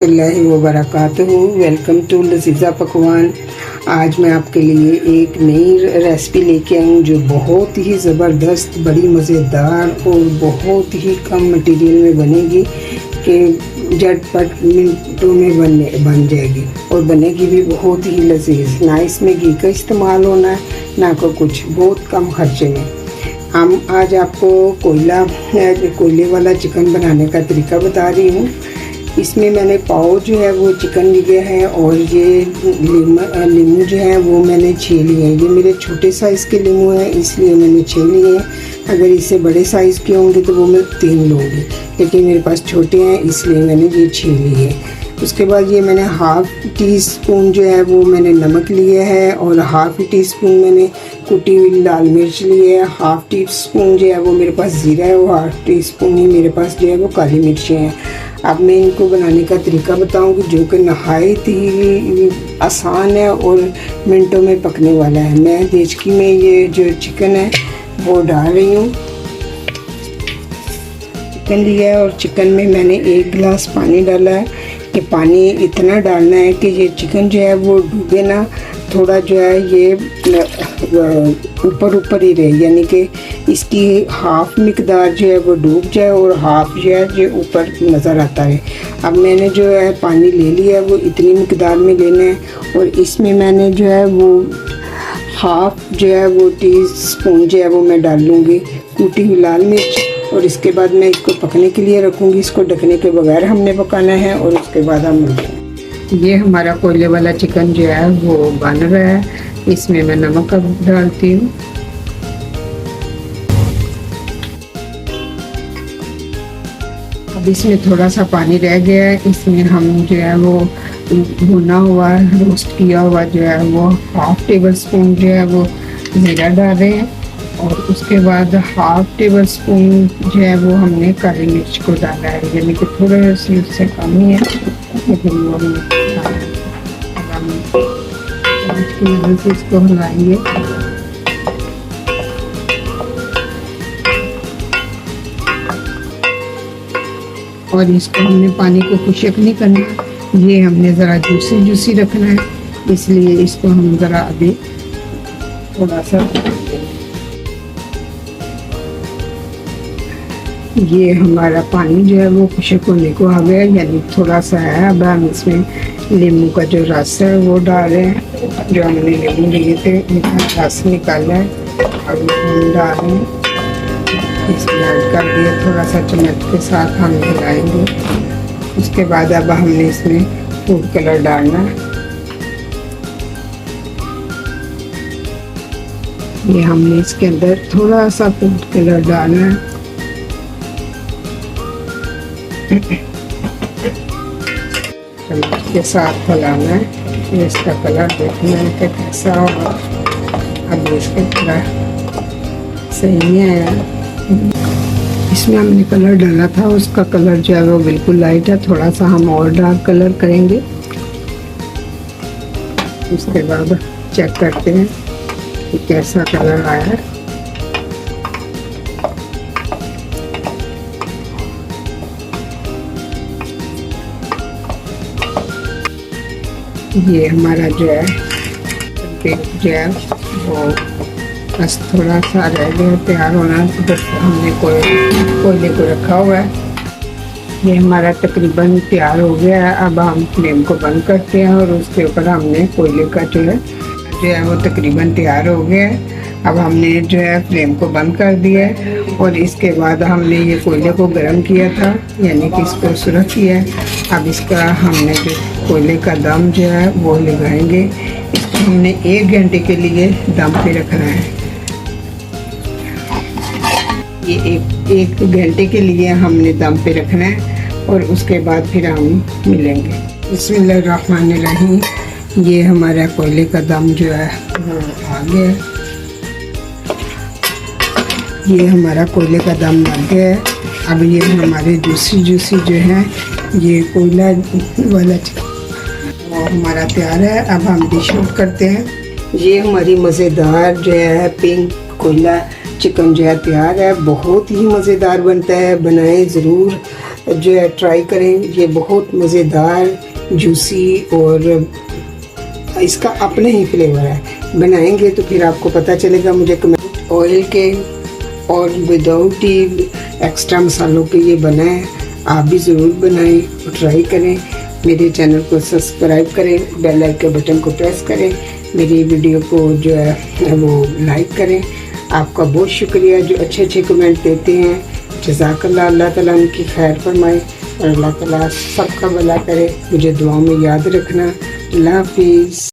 वबरकातुहू। Welcome to लजीज़ा पकवान। आज मैं आपके लिए एक नई रेसिपी लेके आई हूँ जो बहुत ही ज़बरदस्त, बड़ी मज़ेदार और बहुत ही कम मटेरियल में बनेगी कि झटपट मिनटों में बन जाएगी और बनेगी भी बहुत ही लजीज। ना इसमें घी का इस्तेमाल होना है ना को कुछ, बहुत कम खर्चे में। हम आज आपको कोयले वाला चिकन बनाने का तरीका बता रही हूँ। इसमें मैंने पाव जो है वो चिकन लिया है और ये लीमू जो है वो मैंने 6 लिए हैं। ये मेरे छोटे साइज़ के लीमू हैं इसलिए मैंने 6 लिए हैं। अगर इससे बड़े साइज़ के होंगे तो वो मैं 3 लूँगी, लेकिन मेरे पास छोटे हैं इसलिए मैंने ये 6 लिए हैं। उसके बाद ये मैंने हाफ़ टी स्पून जो है वो मैंने नमक लिया है और हाफ़ टी स्पून मैंने कुटी हुई लाल मिर्च ली है। हाफ़ टी स्पून जो है वो मेरे पास ज़ीरा है और हाफ़ टी स्पून ही मेरे पास जो है वो काली मिर्चें हैं। अब मैं इनको बनाने का तरीका बताऊंगी जो कि नहायत ही आसान है और मिनटों में पकने वाला है। मैं देचकी में ये जो चिकन है वो डाल रही हूँ। चिकन लिया है और चिकन में मैंने 1 गिलास पानी डाला है। कि पानी इतना डालना है कि ये चिकन जो है वो डूबे ना, थोड़ा जो है ये ऊपर ही रहे, यानी कि इसकी हाफ मिकदार जो है वो डूब जाए और हाफ जो है जो ऊपर नज़र आता है। अब मैंने जो है पानी ले लिया है वो इतनी मिकदार में लेना है और इसमें मैंने जो है वो हाफ जो है वो टी स्पून जो है वो मैं डाल लूँगी कूटी हुई लाल मिर्च। और इसके बाद मैं इसको पकने के लिए रखूँगी। इसको ढकने के बगैर हमने पकाना है और उसके बाद हम मिलते हैं। ये हमारा कोयले वाला चिकन जो है वो बन रहा है। इसमें मैं नमक डालती हूँ। अब इसमें थोड़ा सा पानी रह गया है। इसमें हम जो है वो भुना हुआ रोस्ट किया हुआ जो है वो हाफ़ टेबल स्पून जो है वो ज़ीरा डाल रहे हैं और उसके बाद हाफ़ टेबल स्पून जो है वो हमने काली मिर्च को डाला है, यानी कि थोड़े से उससे कम ही है, लेकिन वो हमने डाला है। अब हम चम्मच की मदद से इसको हिलाएंगे। और इसको हमने पानी को खुशक नहीं करना, ये हमने ज़रा जूसी रखना है, इसलिए इसको हम ज़रा अभी थोड़ा सा ये हमारा पानी जो है वो खुशक होने को आ गया, यानी थोड़ा सा है। अब हम इसमें नींबू का जो रस है वो डाल रहे हैं। जो हमने नींबू लिए थे उनका रस निकाला है, अब हम डाल रहे हैं। इसमें ऐड कर दिए, थोड़ा सा चम्मच के साथ हम हिलाएंगे। उसके बाद अब हमने इसमें फूड कलर डालना है। ये हमने इसके अंदर थोड़ा सा फूड कलर डालना है। चम्मच के साथ फैलाना है। ये इसका कलर देखना है कि कैसा होगा। अब इसका कलर सही नहीं आया। इसमें हमने कलर डाला था, उसका कलर जो है वो बिल्कुल लाइट है। थोड़ा सा हम और डार्क कलर करेंगे। उसके बाद चेक करते हैं कि कैसा कलर आया है। ये हमारा जो है वो बस थोड़ा सा रह गया तैयार होना, बस हमने कोयले को रखा हुआ है। ये हमारा तकरीबन तैयार हो गया है। अब हम फ्लेम को बंद करते हैं और उसके ऊपर हमने कोयले का जो है वो तकरीबन तैयार हो गया है। अब हमने जो है फ्लेम को बंद कर दिया है और इसके बाद हमने ये कोयले को गर्म किया था, यानी कि इसको सुरख किया है। अब इसका हमने जो कोयले का दम जो है वो लगाएंगे। इसको हमने 1 घंटे के लिए दम पे रखना है। ये एक घंटे के लिए हमने दम पे रखना है और उसके बाद फिर हम मिलेंगे। बिस्मिल्लाहिर्रहमानिर्रहीम। ये हमारा कोयले का दम जो है वो आ गया। ये हमारा कोयले का दम लग गया है। अब ये हमारे जूसी जो है ये कोयला वाला वो हमारा तैयार है। अब हम डिश आउट करते हैं। ये हमारी मज़ेदार जो है पिंक कोयला चिकन जो है तैयार है। बहुत ही मज़ेदार बनता है, बनाएं ज़रूर। जो है ट्राई करें। ये बहुत मज़ेदार, जूसी और इसका अपने ही फ्लेवर है। बनाएंगे तो फिर आपको पता चलेगा। मुझे कमेंट ऑयल के और विदाउट ही एक्स्ट्रा मसालों के ये बना है। आप भी ज़रूर बनाएं और ट्राई करें। मेरे चैनल को सब्सक्राइब करें, बेल आइकन बटन को प्रेस करें, मेरी वीडियो को जो है वो लाइक करें। आपका बहुत शुक्रिया जो अच्छे अच्छे कमेंट देते हैं। जज़ाकल्लाह। अल्लाह ताला उनकी खैर फरमाए और अल्लाह ताला सबका भला करे। मुझे दुआओं में याद रखना। अल्लाह हाफिज़।